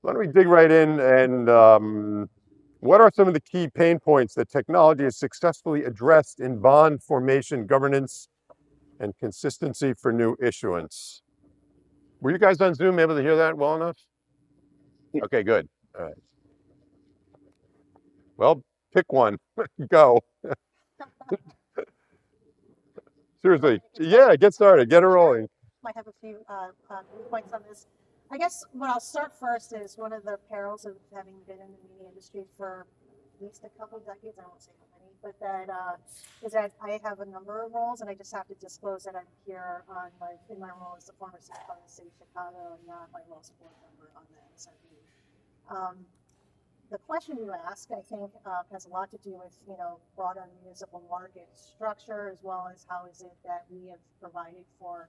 Why don't we dig right in and what are some of the key pain points that technology has successfully addressed in bond formation governance and consistency for new issuance? Were you guys on Zoom able to hear that well enough? Okay, good. All right. Well, pick one. Go. Seriously. Yeah, get started. Get it rolling. Might have a few points on this. I guess what I'll start first is one of the perils of having been in the media industry for at least a couple of decades. I won't say how many, but that is that I have a number of roles, and I just have to disclose that I'm here in my role as the former city of the city of Chicago, and not my role as a board member on the SRB. The question you ask, I think, has a lot to do with broader municipal market structure, as well as how is it that we have provided for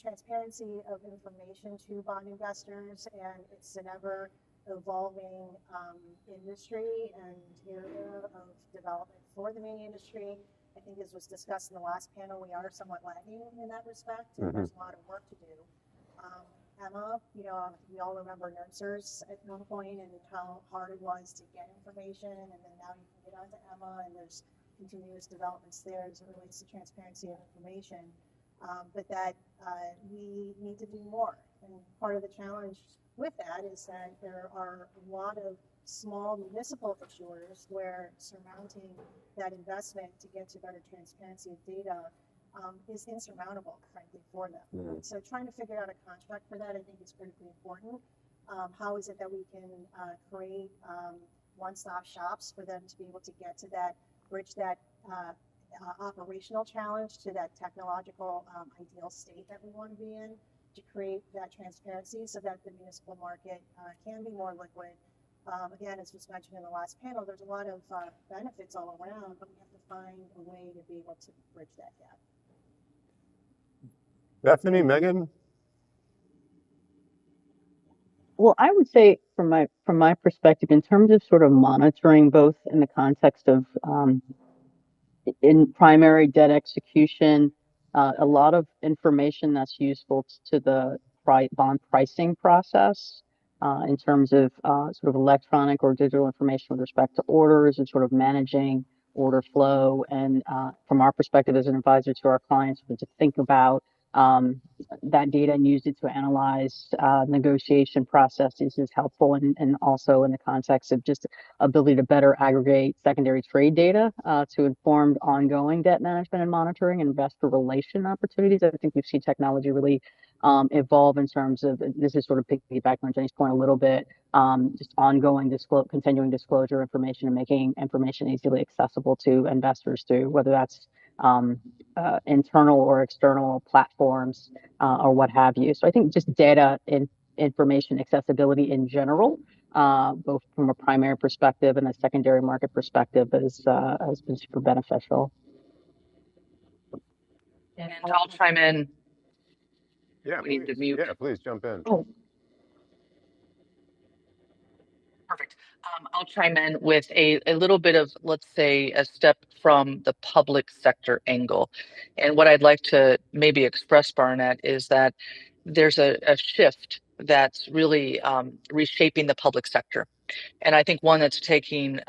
transparency of information to bond investors, and it's an ever evolving industry and area of development for the muni industry. I think, as was discussed in the last panel, we are somewhat lagging in that respect, and there's a lot of work to do. Emma, we all remember nurses at one point and how hard it was to get information, and then now you can get onto Emma, and there's continuous developments there as it relates to transparency of information. But that we need to do more. And part of the challenge with that is that there are a lot of small municipal issuers where surmounting that investment to get to better transparency of data is insurmountable, frankly, for them. So trying to figure out a contract for that, I think, is critically important. How is it that we can create one-stop shops for them to be able to get to that, bridge that operational challenge to that technological ideal state that we want to be in, to create that transparency so that the municipal market can be more liquid. Again, as was mentioned in the last panel, there's a lot of benefits all around, but we have to find a way to be able to bridge that gap. Bethany, Megan? Well, I would say from my perspective, in terms of sort of monitoring, both in the context of in primary debt execution, a lot of information that's useful to the bond pricing process in terms of sort of electronic or digital information with respect to orders and sort of managing order flow. And from our perspective as an advisor to our clients, to think about that data and use it to analyze negotiation processes is helpful, and also in the context of just ability to better aggregate secondary trade data to inform ongoing debt management and monitoring and investor relation opportunities. I think we've seen technology really evolve in terms of, this is sort of piggyback on Jenny's point a little bit, just ongoing continuing disclosure information and making information easily accessible to investors through whether that's internal or external platforms or what have you. So I think just data and information accessibility in general, both from a primary perspective and a secondary market perspective, has been super beneficial. And I'll chime in. Yeah, we need to mute. Yeah, please jump in. Oh. Perfect. I'll chime in with a little bit of, let's say, a step from the public sector angle. And what I'd like to maybe express, Barnett, is that there's a shift that's really reshaping the public sector. And I think one that's taking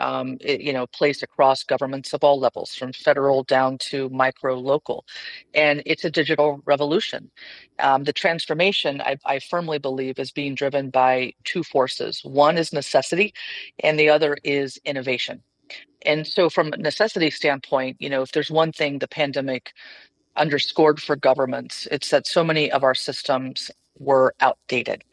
place across governments of all levels, from federal down to micro local. And it's a digital revolution. The transformation, I firmly believe, is being driven by two forces. One is necessity, and the other is innovation. And so from a necessity standpoint, if there's one thing the pandemic underscored for governments, it's that so many of our systems were outdated.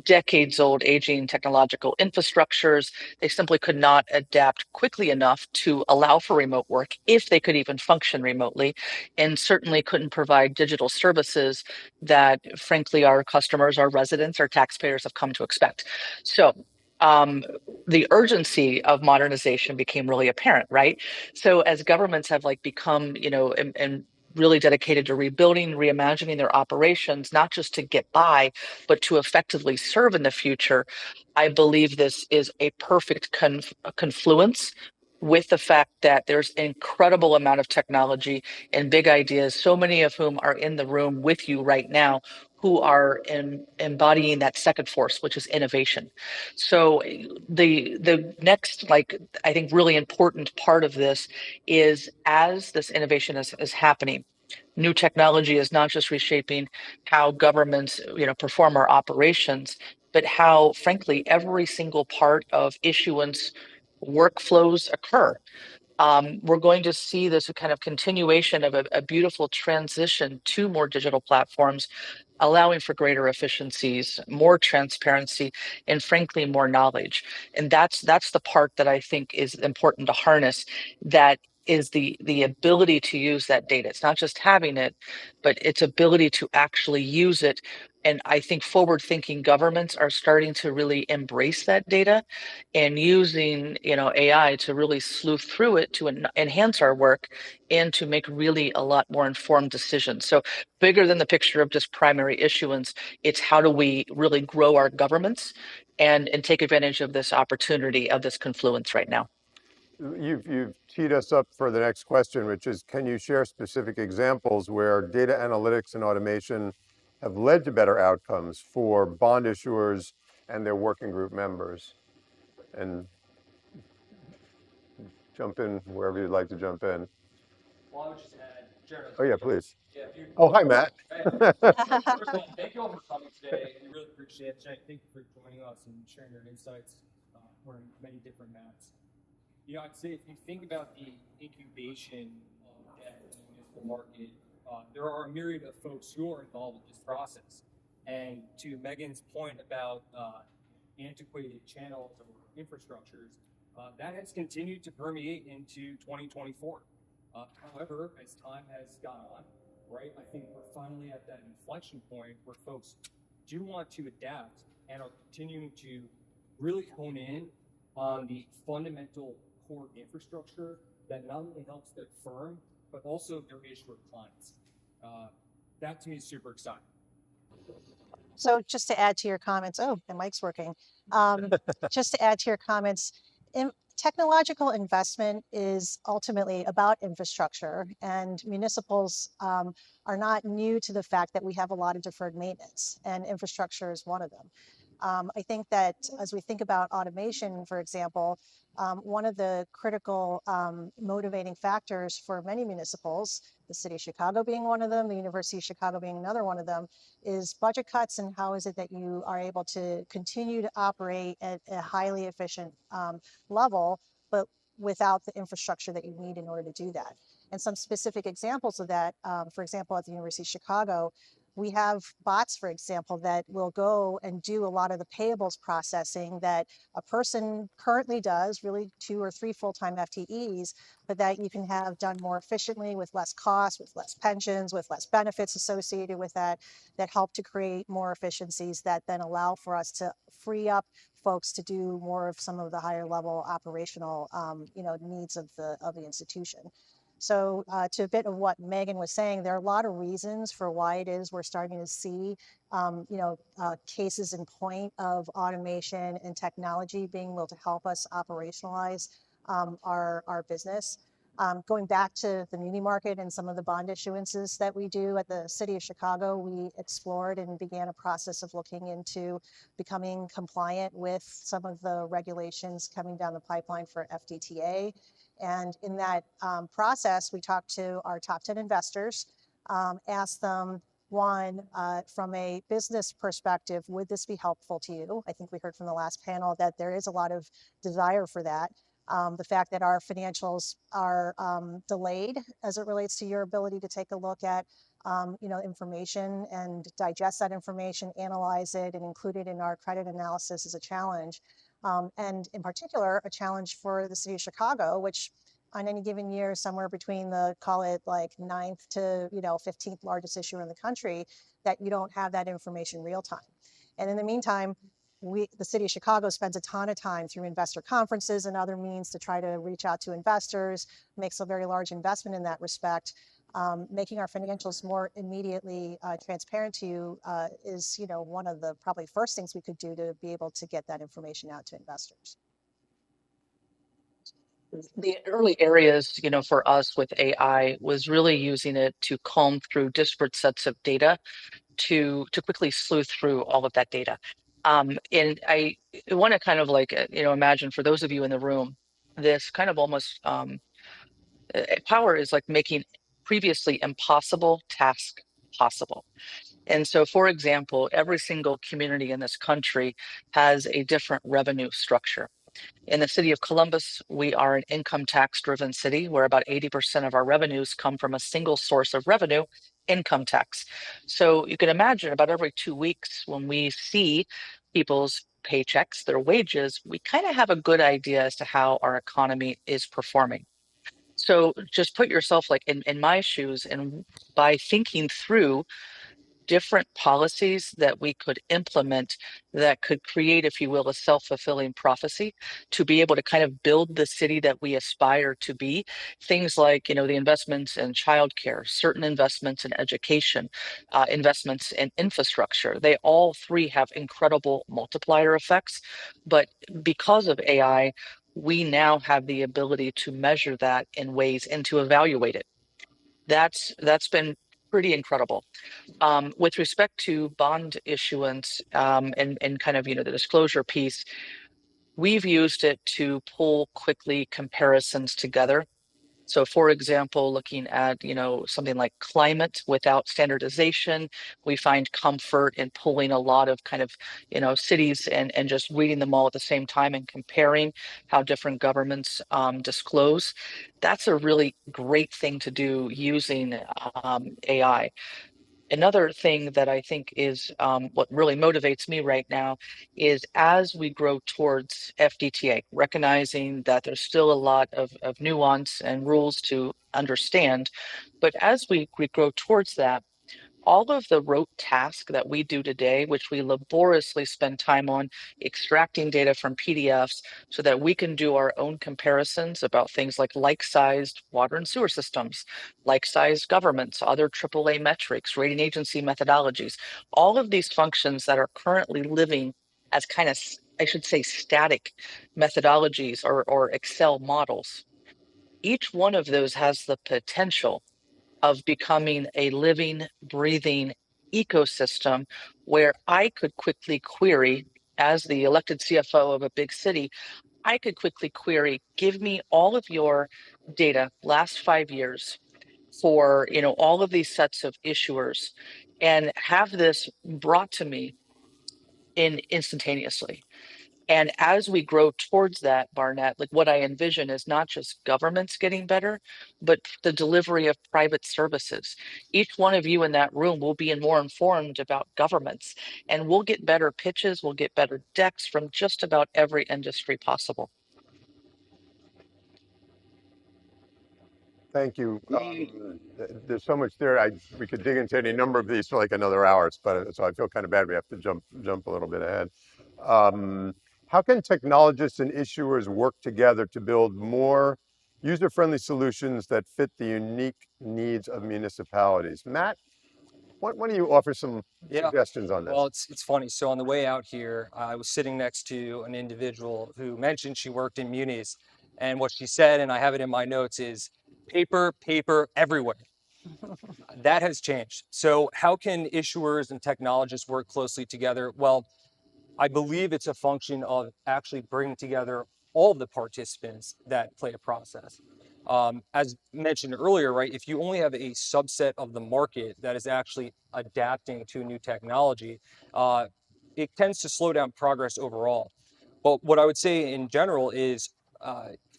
Decades old aging technological infrastructures, they simply could not adapt quickly enough to allow for remote work, if they could even function remotely, and certainly couldn't provide digital services that, frankly, our customers, our residents, our taxpayers have come to expect. So the urgency of modernization became really apparent, right? So as governments have become, and really dedicated to rebuilding, reimagining their operations, not just to get by, but to effectively serve in the future, I believe this is a perfect confluence with the fact that there's an incredible amount of technology and big ideas, so many of whom are in the room with you right now, who are embodying that second force, which is innovation. So the next, like, I think really important part of this is, as this innovation is happening, new technology is not just reshaping how governments, perform our operations, but how, frankly, every single part of issuance workflows occur. We're going to see this kind of continuation of a beautiful transition to more digital platforms, allowing for greater efficiencies, more transparency, and frankly, more knowledge. And that's the part that I think is important to harness. That is the ability to use that data. It's not just having it, but its ability to actually use it. And I think forward-thinking governments are starting to really embrace that data and using, AI to really sleuth through it to enhance our work and to make really a lot more informed decisions. So bigger than the picture of just primary issuance, it's how do we really grow our governments and take advantage of this opportunity of this confluence right now. You've teed us up for the next question, which is, can you share specific examples where data analytics and automation have led to better outcomes for bond issuers and their working group members? And jump in wherever you'd like to jump in. Well, I would just add, Jared. Oh yeah, please. Yeah, if you, Oh, hi, Matt. Hey. First of all, thank you all for coming today. We really appreciate it. Jennie, thank you for joining us and sharing your insights. Wearing many different hats. I'd say if you think about the incubation of debt in the municipal market, there are a myriad of folks who are involved with this process. And to Megan's point about antiquated channels or infrastructures, that has continued to permeate into 2024. However, as time has gone on, right, I think we're finally at that inflection point where folks do want to adapt and are continuing to really hone in on the fundamental core infrastructure that not only helps their firm, but also their issuer clients. That to me is super exciting. So just to add to your comments, oh, the mic's working. Just to add to your comments, technological investment is ultimately about infrastructure, and municipals are not new to the fact that we have a lot of deferred maintenance, and infrastructure is one of them. I think that as we think about automation, for example, one of the critical motivating factors for many municipals, the city of Chicago being one of them, the University of Chicago being another one of them, is budget cuts, and how is it that you are able to continue to operate at a highly efficient level, but without the infrastructure that you need in order to do that. And some specific examples of that, for example, at the University of Chicago, we have bots, for example, that will go and do a lot of the payables processing that a person currently does, really 2 or 3 full-time FTEs, but that you can have done more efficiently with less costs, with less pensions, with less benefits associated with that, that help to create more efficiencies that then allow for us to free up folks to do more of some of the higher level operational needs of the institution. So to a bit of what Megan was saying, there are a lot of reasons for why it is we're starting to see, cases in point of automation and technology being able to help us operationalize our business. Going back to the muni market and some of the bond issuances that we do at the City of Chicago, we explored and began a process of looking into becoming compliant with some of the regulations coming down the pipeline for FDTA. And in that process, we talked to our top 10 investors, asked them, one, from a business perspective, would this be helpful to you? I think we heard from the last panel that there is a lot of desire for that. The fact that our financials are delayed as it relates to your ability to take a look at information and digest that information, analyze it, and include it in our credit analysis is a challenge. And in particular, a challenge for the City of Chicago, which on any given year, somewhere between the, call it like 9th to 15th largest issuer in the country, that you don't have that information real time. And in the meantime, the City of Chicago spends a ton of time through investor conferences and other means to try to reach out to investors, makes a very large investment in that respect. Making our financials more immediately transparent to you is, one of the probably first things we could do to be able to get that information out to investors. The early areas, for us with AI was really using it to comb through disparate sets of data to quickly sleuth through all of that data. And I want to kind of like imagine, for those of you in the room, this kind of almost power is like making previously impossible task possible. And so, for example, every single community in this country has a different revenue structure. In the city of Columbus, we are an income tax driven city where about 80% of our revenues come from a single source of revenue, income tax. So you can imagine about every 2 weeks when we see people's paychecks, their wages, we kind of have a good idea as to how our economy is performing. So just put yourself like in my shoes, and by thinking through different policies that we could implement that could create, if you will, a self-fulfilling prophecy to be able to kind of build the city that we aspire to be. Things like, the investments in childcare, certain investments in education, investments in infrastructure. They all three have incredible multiplier effects. But because of AI, we now have the ability to measure that in ways and to evaluate it. That's been pretty incredible. With respect to bond issuance, and kind of, the disclosure piece, we've used it to pull quickly comparisons together. So for example, looking at, something like climate without standardization, we find comfort in pulling a lot of kind of, cities and just reading them all at the same time and comparing how different governments disclose. That's a really great thing to do using AI. Another thing that I think is what really motivates me right now is, as we grow towards FDTA, recognizing that there's still a lot of nuance and rules to understand. But as we grow towards that, all of the rote tasks that we do today, which we laboriously spend time on extracting data from PDFs so that we can do our own comparisons about things like sized water and sewer systems, like sized governments, other AAA metrics, rating agency methodologies, all of these functions that are currently living as kind of, I should say, static methodologies or Excel models. Each one of those has the potential of becoming a living, breathing ecosystem where I could quickly query, as the elected CFO of a big city, I could quickly query, give me all of your data last 5 years for, all of these sets of issuers, and have this brought to me instantaneously. And as we grow towards that, Barnett, like what I envision is not just governments getting better, but the delivery of private services. Each one of you in that room will be more informed about governments, and we'll get better pitches, we'll get better decks from just about every industry possible. Thank you. There's so much there. We could dig into any number of these for like another hour, but so I feel kind of bad we have to jump a little bit ahead. How can technologists and issuers work together to build more user-friendly solutions that fit the unique needs of municipalities? Matt, why don't you offer some suggestions on this? Well, it's funny. So on the way out here, I was sitting next to an individual who mentioned she worked in munis, and what she said, and I have it in my notes, is paper everywhere. That has changed. So how can issuers and technologists work closely together? Well, I believe it's a function of actually bringing together all the participants that play a process. As mentioned earlier, right, if you only have a subset of the market that is actually adapting to new technology, it tends to slow down progress overall. But what I would say in general is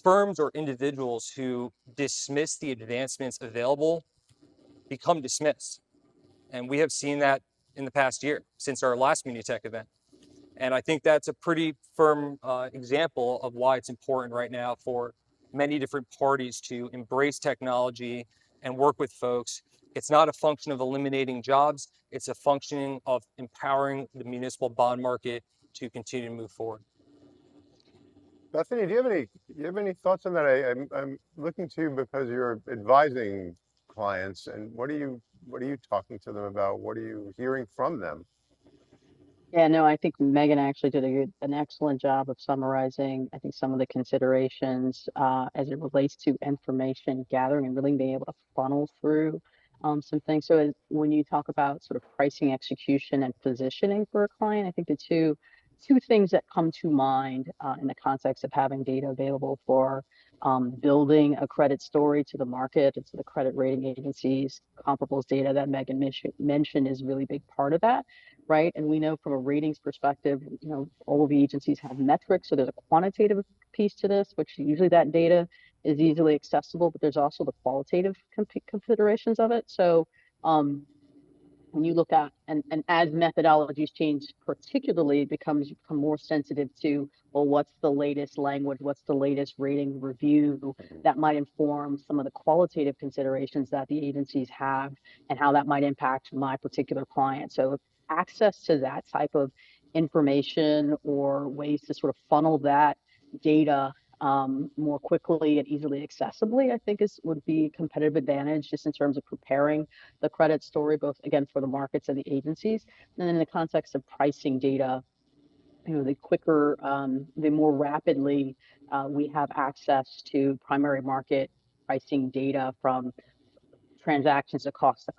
firms or individuals who dismiss the advancements available become dismissed. And we have seen that in the past year since our last Munitech event. And I think that's a pretty firm example of why it's important right now for many different parties to embrace technology and work with folks. It's not a function of eliminating jobs. It's a function of empowering the municipal bond market to continue to move forward. Bethany, do you have any thoughts on that? I'm looking to you because you're advising clients, and what are you talking to them about? What are you hearing from them? Yeah, no, I think Megan actually did an excellent job of summarizing, I think, some of the considerations as it relates to information gathering and really being able to funnel through some things. So when you talk about sort of pricing execution and positioning for a client, I think the two things that come to mind in the context of having data available for building a credit story to the market and to the credit rating agencies, comparables data that Megan mentioned is a really big part of that, right? And we know from a ratings perspective, all of the agencies have metrics, so there's a quantitative piece to this, which usually that data is easily accessible, but there's also the qualitative considerations of it. So when you look at, and as methodologies change, particularly it become more sensitive to, well, what's the latest language, what's the latest rating review that might inform some of the qualitative considerations that the agencies have and how that might impact my particular client. So access to that type of information or ways to sort of funnel that data more quickly and easily accessibly, I think would be a competitive advantage just in terms of preparing the credit story, both again for the markets and the agencies. And then in the context of pricing data, the quicker, the more rapidly we have access to primary market pricing data from transactions across the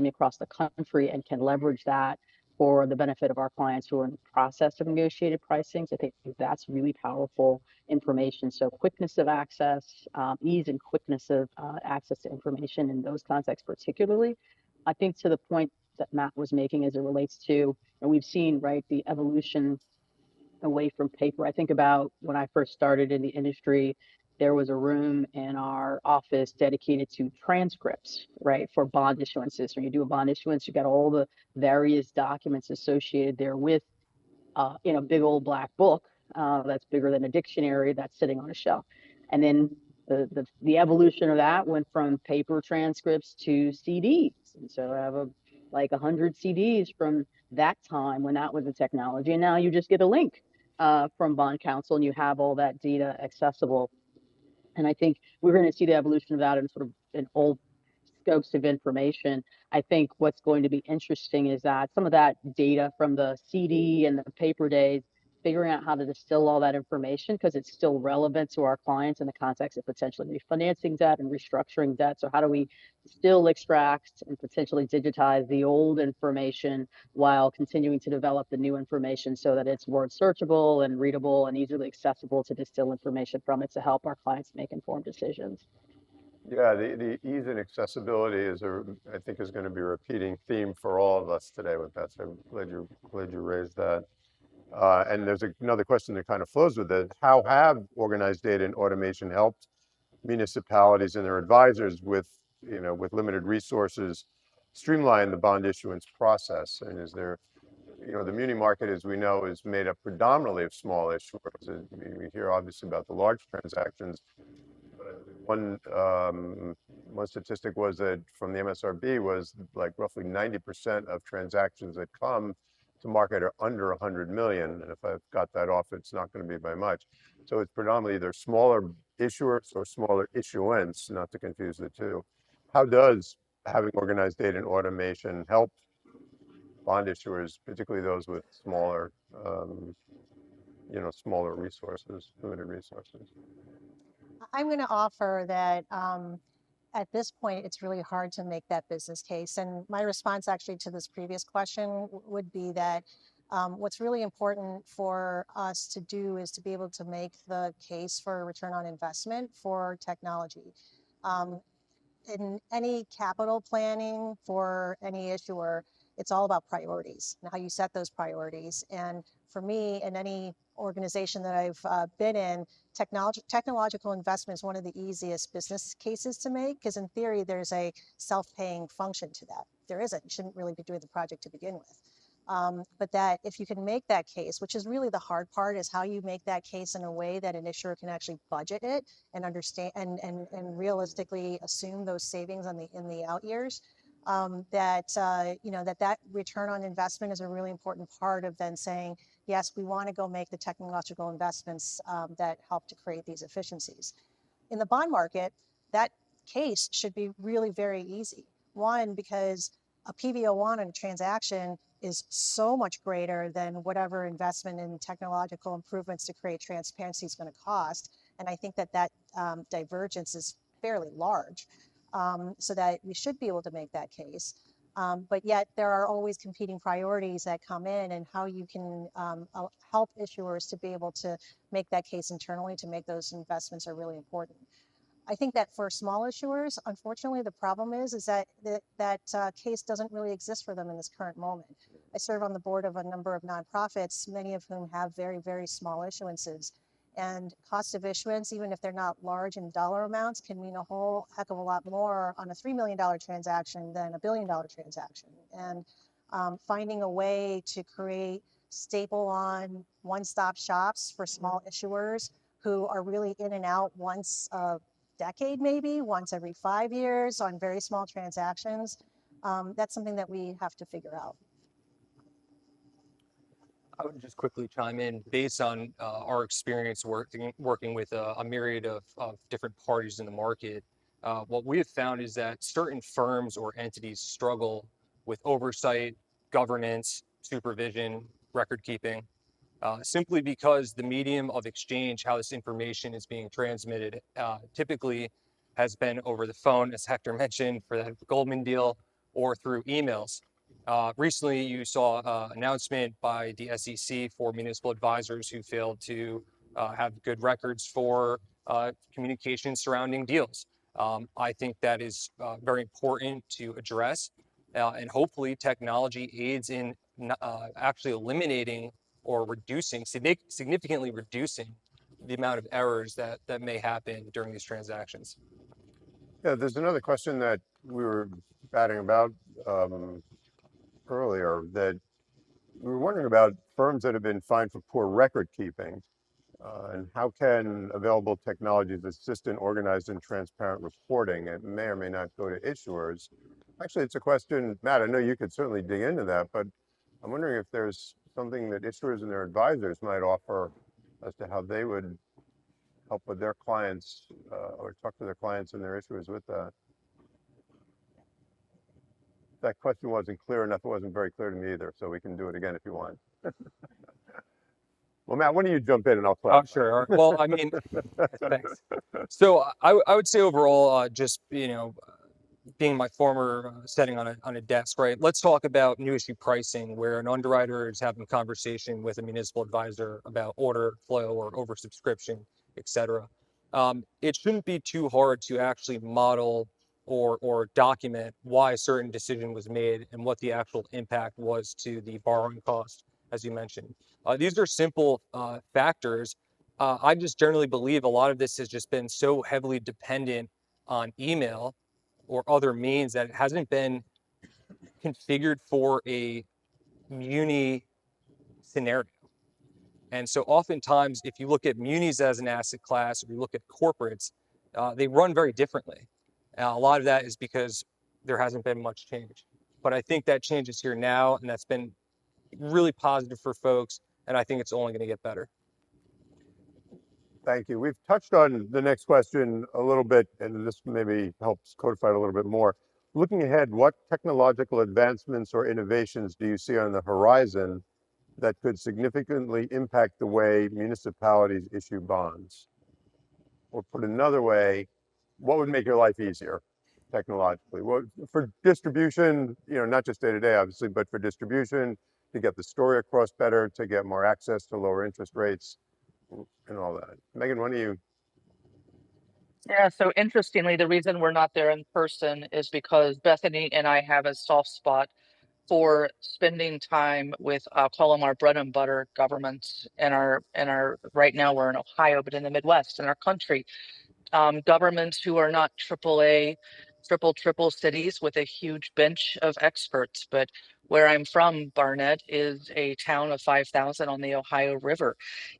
across the country, and can leverage that for the benefit of our clients who are in the process of negotiated pricings. I think that's really powerful information. So quickness of access, ease and quickness of access to information in those contexts particularly. I think to the point that Matt was making as it relates to, and we've seen, right, the evolution away from paper. I think about when I first started in the industry, there was a room in our office dedicated to transcripts, right, for bond issuances. When you do a bond issuance, you got all the various documents associated therewith in a big old black book that's bigger than a dictionary that's sitting on a shelf. And then the evolution of that went from paper transcripts to CDs. And so I have like 100 CDs from that time when that was the technology. And now you just get a link from Bond Counsel and you have all that data accessible. And I think we're going to see the evolution of that in sort of in all scopes of information. I think what's going to be interesting is that some of that data from the CD and the paper days, figuring out how to distill all that information because it's still relevant to our clients in the context of potentially refinancing debt and restructuring debt. So how do we still extract and potentially digitize the old information while continuing to develop the new information so that it's word searchable and readable and easily accessible to distill information from it to help our clients make informed decisions? Yeah, the ease and accessibility I think is going to be a repeating theme for all of us today with that. So I'm glad you raised that. And there's another question that kind of flows with it. How have organized data and automation helped municipalities and their advisors with limited resources streamline the bond issuance process? And is there, the muni market, as we know, is made up predominantly of small issuers. And we hear obviously about the large transactions. One statistic was that from the MSRB was like roughly 90% of transactions that come to market are under 100 million. And if I've got that off, it's not going to be by much. So it's predominantly either smaller issuers or smaller issuance, not to confuse the two. How does having organized data and automation help bond issuers, particularly those with smaller, smaller resources, limited resources? I'm going to offer that at this point, it's really hard to make that business case. And my response actually to this previous question would be that what's really important for us to do is to be able to make the case for return on investment for technology. In any capital planning for any issuer, it's all about priorities and how you set those priorities. And for me, in any organization that I've been in, technological investment is one of the easiest business cases to make, because in theory, there's a self-paying function to that. There isn't. You shouldn't really be doing the project to begin with. But that if you can make that case, which is really the hard part, is how you make that case in a way that an issuer can actually budget it and understand and realistically assume those savings in the out years. That return on investment is a really important part of then saying, yes, we want to go make the technological investments that help to create these efficiencies. In the bond market, that case should be really very easy. One, because a PV01 on a transaction is so much greater than whatever investment in technological improvements to create transparency is going to cost. And I think that divergence is fairly large. so that we should be able to make that case. But yet there are always competing priorities that come in, and how you can help issuers to be able to make that case internally to make those investments are really important. I think that for small issuers, unfortunately, the problem is that case doesn't really exist for them in this current moment. I serve on the board of a number of nonprofits, many of whom have very, very small issuances. And cost of issuance, even if they're not large in dollar amounts, can mean a whole heck of a lot more on a $3 million transaction than a $1 billion transaction. And finding a way to create staple on one-stop shops for small issuers who are really in and out once a decade, maybe once every 5 years on very small transactions. That's something that we have to figure out. I would just quickly chime in based on our experience working with a myriad of different parties in the market. What we have found is that certain firms or entities struggle with oversight, governance, supervision, record keeping, simply because the medium of exchange, how this information is being transmitted, typically has been over the phone, as Hector mentioned, for the Goldman deal, or through emails. Recently, you saw an announcement by the SEC for municipal advisors who failed to have good records for communication surrounding deals. I think that is very important to address, and hopefully technology aids in actually eliminating or reducing, significantly reducing the amount of errors that may happen during these transactions. Yeah, there's another question that we were batting about earlier, that we were wondering about firms that have been fined for poor record keeping, and how can available technologies assist in organized and transparent reporting? It may or may not go to issuers. Actually, it's a question, Matt, I know you could certainly dig into that, but I'm wondering if there's something that issuers and their advisors might offer as to how they would help with their clients, or talk to their clients and their issuers with that. That question wasn't clear enough. It wasn't very clear to me either, so we can do it again if you want. Well, Matt, why don't you jump in and I'll clarify. Oh, sure. Well, I mean, thanks. So I would say overall, just, being my former setting on a desk, right? Let's talk about new issue pricing, where an underwriter is having a conversation with a municipal advisor about order flow or oversubscription, et cetera. It shouldn't be too hard to actually model or document why a certain decision was made and what the actual impact was to the borrowing cost, as you mentioned. These are simple factors. I just generally believe a lot of this has just been so heavily dependent on email or other means that it hasn't been configured for a muni scenario. And so oftentimes, if you look at munis as an asset class, or you look at corporates, they run very differently. A lot of that is because there hasn't been much change. But I think that change is here now, and that's been really positive for folks, and I think it's only going to get better. Thank you. We've touched on the next question a little bit, and this maybe helps codify it a little bit more. Looking ahead, what technological advancements or innovations do you see on the horizon that could significantly impact the way municipalities issue bonds? Or put another way, what would make your life easier technologically? Well, for distribution, not just day to day, obviously, but for distribution, to get the story across better, to get more access to lower interest rates, and all that. Megan, why don't you? Yeah, so interestingly, the reason we're not there in person is because Bethany and I have a soft spot for spending time with, I'll call them our bread and butter governments in our right now we're in Ohio, but in the Midwest, in our country. Governments who are not AAA, triple cities with a huge bench of experts. But where I'm from, Barnett is a town of 5,000 on the Ohio River,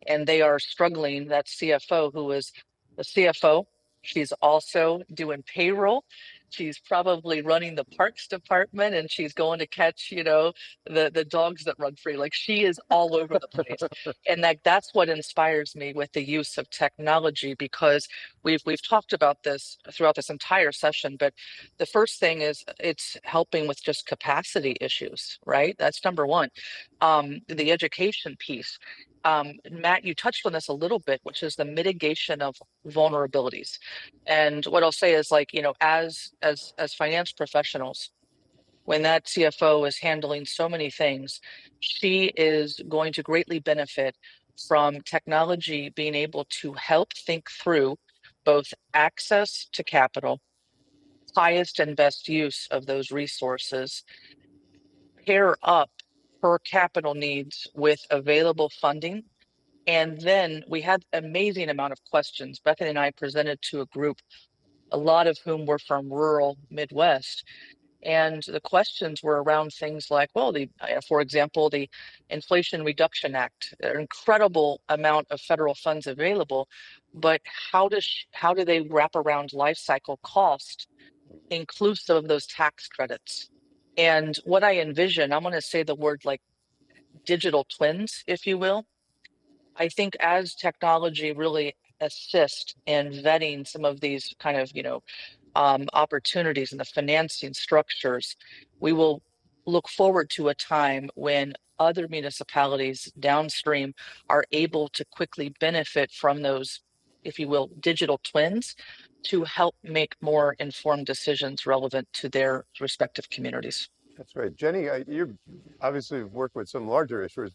and they are struggling. That CFO, who is the CFO, she's also doing payroll. She's probably running the parks department, and she's going to catch, the dogs that run free. Like, she is all over the place. And that's what inspires me with the use of technology, because we've talked about this throughout this entire session, but the first thing is it's helping with just capacity issues, right? That's number one. The education piece. Matt, you touched on this a little bit, which is the mitigation of vulnerabilities. And what I'll say is, like, as finance professionals, when that CFO is handling so many things, she is going to greatly benefit from technology being able to help think through both access to capital, highest and best use of those resources, pair up her capital needs with available funding. And then we had an amazing amount of questions. Bethany and I presented to a group, a lot of whom were from rural Midwest. And the questions were around things like, well, for example, the Inflation Reduction Act, an incredible amount of federal funds available, but how do they wrap around life cycle cost inclusive of those tax credits? And what I envision, I'm going to say the word like digital twins, if you will. I think as technology really assists in vetting some of these kind of, opportunities in the financing structures, we will look forward to a time when other municipalities downstream are able to quickly benefit from those, if you will, digital twins to help make more informed decisions relevant to their respective communities. That's right. Jenny, you obviously have worked with some larger issuers.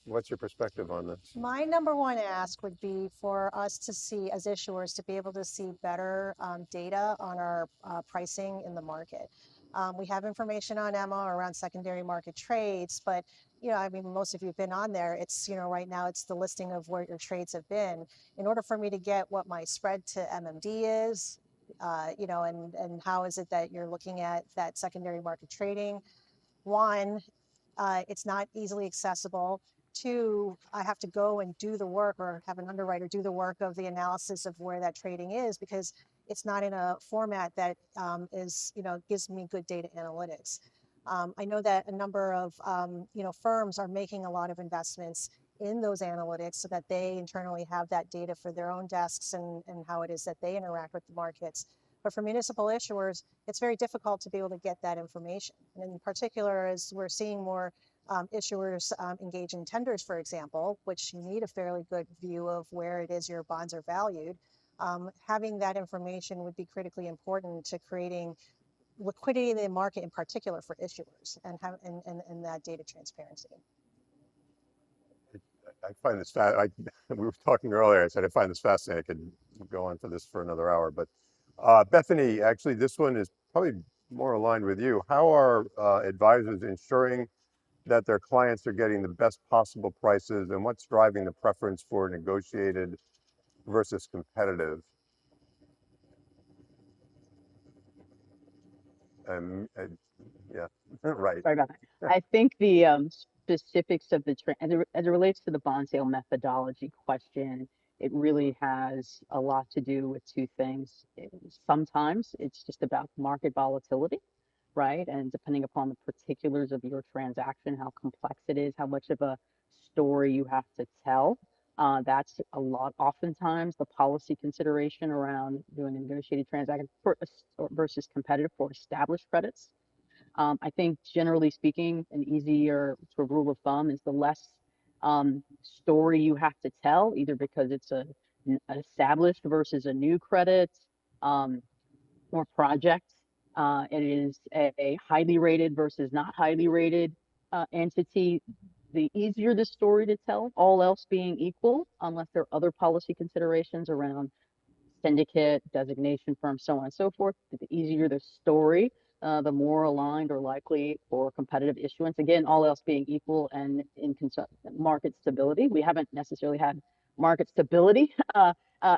What's your perspective on this? My number one ask would be for us to see, as issuers, to be able to see better data on our pricing in the market. We have information on Emma around secondary market trades, but I mean, most of you have been on there. It's, right now it's the listing of where your trades have been. In order for me to get what my spread to MMD is, and how is it that you're looking at that secondary market trading? One, it's not easily accessible. Two, I have to go and do the work or have an underwriter do the work of the analysis of where that trading is, because it's not in a format that gives me good data analytics. I know that a number of firms are making a lot of investments in those analytics so that they internally have that data for their own desks and how it is that they interact with the markets. But for municipal issuers, it's very difficult to be able to get that information. And in particular, as we're seeing more issuers engage in tenders, for example, which you need a fairly good view of where it is your bonds are valued, having that information would be critically important to creating liquidity in the market, in particular for issuers, and that data transparency. I find this we were talking earlier. I said I find this fascinating. I could go on for this for another hour. But Bethany, actually, this one is probably more aligned with you. How are advisors ensuring that their clients are getting the best possible prices, and what's driving the preference for negotiated versus competitive? Yeah, right. Sorry about that. I think the specifics of as it relates to the bond sale methodology question, it really has a lot to do with two things. Sometimes it's just about market volatility, right? And depending upon the particulars of your transaction, how complex it is, how much of a story you have to tell. That's a lot, oftentimes, the policy consideration around doing a negotiated transaction versus competitive for established credits. I think generally speaking, an easier sort of rule of thumb is the less story you have to tell, either because it's an established versus a new credit or project. It is a highly rated versus not highly rated entity. The easier the story to tell, all else being equal, unless there are other policy considerations around syndicate, designation firm, so on and so forth, the easier the story, the more aligned or likely for competitive issuance. Again, all else being equal and in market stability. We haven't necessarily had market stability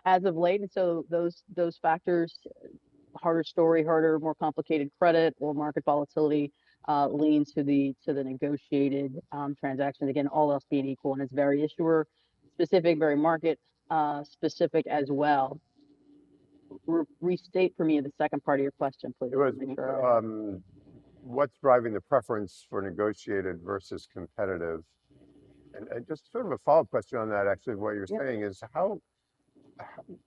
as of late. And so those factors, harder story, harder, more complicated credit or market volatility lean to the negotiated transactions. Again, all else being equal, and it's very issuer specific, very market specific as well. Restate for me the second part of your question, please. It was what's driving the preference for negotiated versus competitive? And just sort of a follow-up question on that, actually, what you're saying is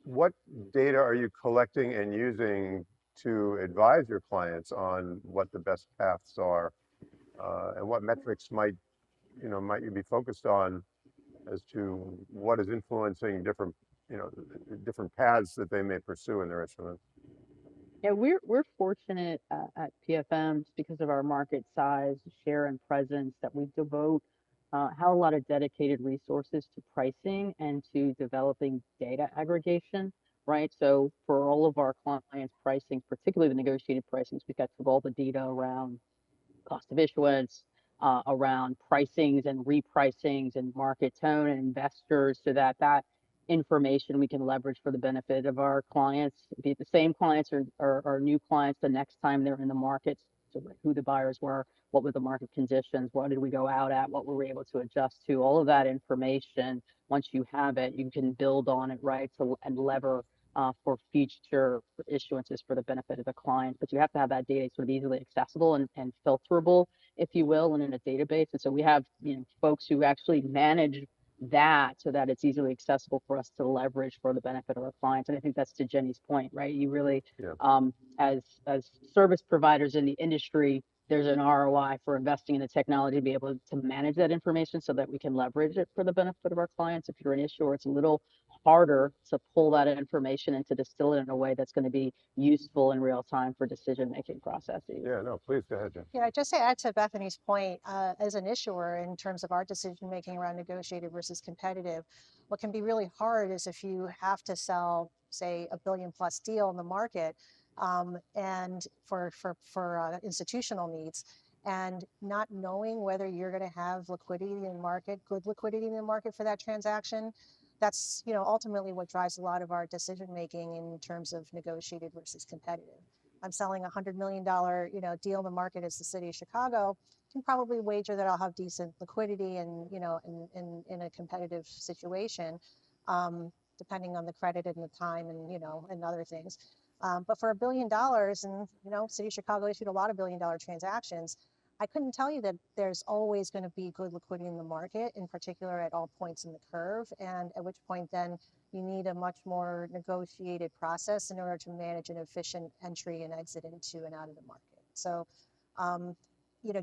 what data are you collecting and using to advise your clients on what the best paths are, and what metrics might you be focused on as to what is influencing different, different paths that they may pursue in their issuance. Yeah, we're fortunate at PFM because of our market size, share, and presence that we devote have a lot of dedicated resources to pricing and to developing data aggregation, right? So for all of our clients' pricing, particularly the negotiated pricings, we've got all the data around cost of issuance, around pricings and repricings and market tone and investors, so that that information we can leverage for the benefit of our clients, be it the same clients or new clients the next time they're in the market. So like who the buyers were, what were the market conditions, what did we go out at, what were we able to adjust to, all of that information. Once you have it, you can build on it, right? So and lever for future issuances for the benefit of the client. But you have to have that data sort of easily accessible and filterable, if you will, and in a database. And so we have, folks who actually manage that so that it's easily accessible for us to leverage for the benefit of our clients. And I think that's to Jenny's point, right? You really, Yeah. as service providers in the industry, there's an ROI for investing in the technology to be able to manage that information so that we can leverage it for the benefit of our clients. If you're an issuer, it's a little harder to pull that information and to distill it in a way that's going to be useful in real time for decision-making processes. Yeah, no, please go ahead, Jen. Yeah, just to add to Bethany's point, as an issuer, in terms of our decision making around negotiated versus competitive, what can be really hard is if you have to sell, say, $1 billion plus deal in the market, and for institutional needs, and not knowing whether you're going to have liquidity in the market, good liquidity in the market for that transaction. That's ultimately what drives a lot of our decision making in terms of negotiated versus competitive. I'm selling $100 million, deal in the market as the city of Chicago, can probably wager that I'll have decent liquidity and, in a competitive situation, depending on the credit and the time and, and other things. But for $1 billion, and, city of Chicago issued a lot of $1 billion transactions, I couldn't tell you that there's always going to be good liquidity in the market, in particular at all points in the curve, and at which point then you need a much more negotiated process in order to manage an efficient entry and exit into and out of the market. So,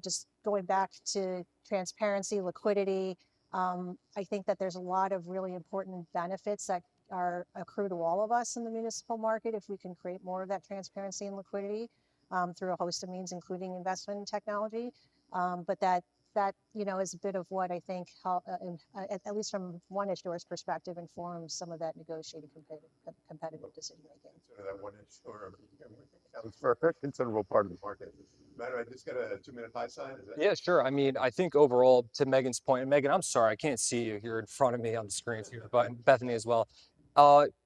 just going back to transparency, liquidity, I think that there's a lot of really important benefits that are accrue to all of us in the municipal market if we can create more of that transparency and liquidity through a host of means, including investment in technology. But that is a bit of what I think, at least from one issuer's perspective, informs some of that negotiated competitive decision making. So that one issuer accounts for a considerable part of the market. Matt, I just got a 2-minute high sign. Is that... Yeah, sure. I mean, I think overall, to Megan's point, and Megan, I'm sorry, I can't see you here in front of me on the screen here, but Bethany as well.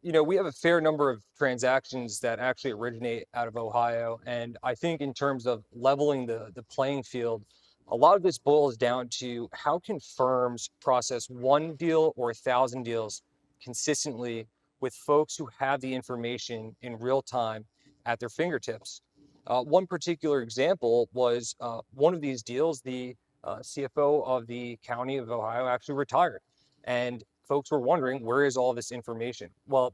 We have a fair number of transactions that actually originate out of Ohio. And I think in terms of leveling the playing field, a lot of this boils down to how can firms process one deal or 1,000 deals consistently with folks who have the information in real time at their fingertips. One particular example was one of these deals, the CFO of the county of Ohio actually retired. And folks were wondering, where is all this information? Well,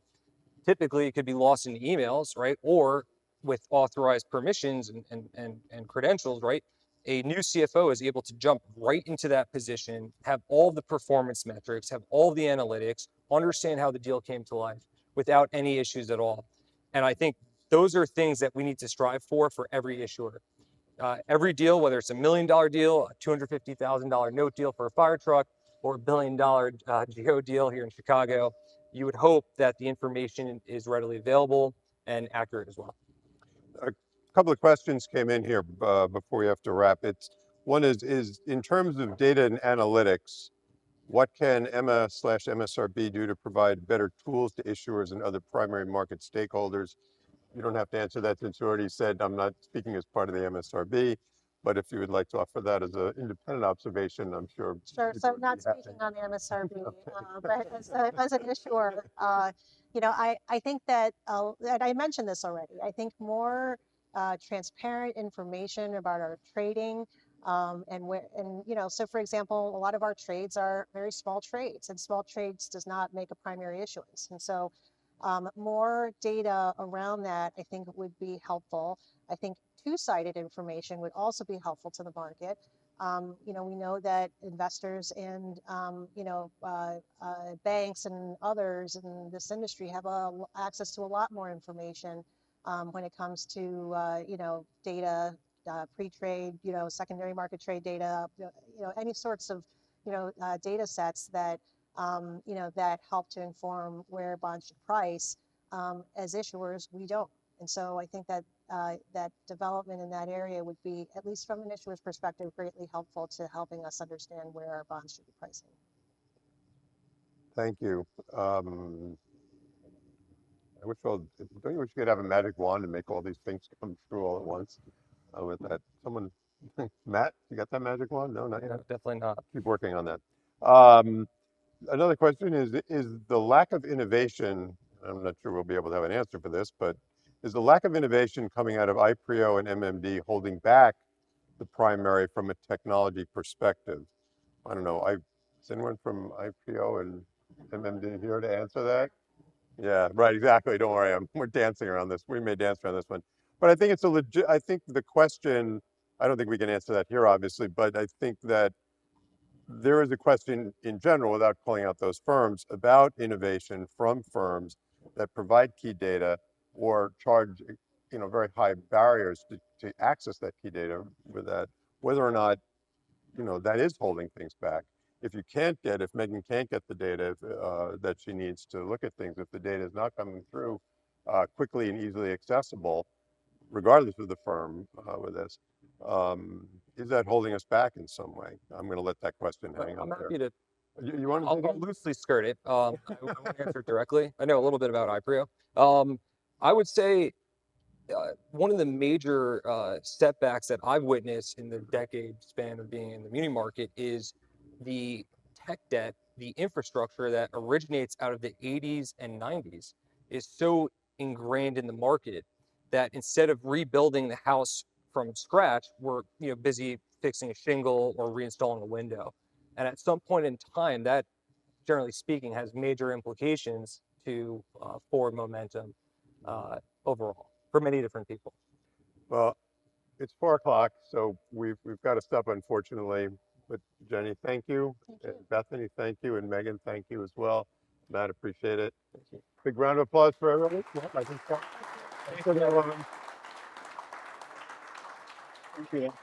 typically it could be lost in emails, right? Or with authorized permissions and credentials, right? A new CFO is able to jump right into that position, have all the performance metrics, have all the analytics, understand how the deal came to life without any issues at all. And I think those are things that we need to strive for every issuer. Every deal, whether it's $1 million deal, a $250,000 note deal for a fire truck, or $1 billion GO deal here in Chicago, you would hope that the information is readily available and accurate as well. A couple of questions came in here before we have to wrap. One is in terms of data and analytics, what can EMA/MSRB do to provide better tools to issuers and other primary market stakeholders? You don't have to answer that since you already said I'm not speaking as part of the MSRB, but if you would like to offer that as an independent observation, I'm sure. Sure. So not speaking on the MSRB, but as an issuer, I think that, and I mentioned this already, I think more transparent information about our trading, so for example, a lot of our trades are very small trades, and small trades does not make a primary issuance. And so more data around that, I think, would be helpful. I think two-sided information would also be helpful to the market. You know, we know that investors and, you know, banks and others in this industry have access to a lot more information when it comes to, you know, data, pre-trade, you know, secondary market trade data, you know, any sorts of, you know, data sets that, you know, that help to inform where bonds should price. As issuers, we don't. And so I think that that development in that area would be, at least from an issuer's perspective, greatly helpful to helping us understand where our bonds should be pricing. Thank you. I wish don't you wish you could have a magic wand and make all these things come true all at once? With that, someone, Matt, you got that magic wand? No, not yet. No, definitely not. Keep working on that. Another question is the lack of innovation, I'm not sure we'll be able to have an answer for this, but is the lack of innovation coming out of IPRIO and MMD holding back the primary from a technology perspective? I don't know. Is anyone from IPRIO and MMD here to answer that? Yeah, right, exactly. Don't worry, we're dancing around this. We may dance around this one. But I think it's a legit, I think the question, I don't think we can answer that here, obviously, but I think that there is a question in general, without calling out those firms, about innovation from firms that provide key data or charge, you know, very high barriers to access that key data with that, whether or not, you know, that is holding things back. If Megan can't get the data that she needs to look at things, if the data is not coming through quickly and easily accessible, regardless of the firm with this, is that holding us back in some way? I'm going to let that question hang I'm out happy there. to. You want to I'll loosely skirt it. I won't answer it directly. I know a little bit about IPRIO. I would say one of the major setbacks that I've witnessed in the decade span of being in the muni market is the tech debt, the infrastructure that originates out of the 80s and 90s is so ingrained in the market that instead of rebuilding the house from scratch, we're busy fixing a shingle or reinstalling a window. And at some point in time, that, generally speaking, has major implications to forward momentum overall for many different people. Well, it's 4 o'clock, so we've got to stop, unfortunately. But Jenny, thank you. Bethany, thank you. And Megan, thank you as well. Matt, appreciate it. Thank you. Big round of applause for everybody. Yeah, I think so. Thanks, everyone. Thank you.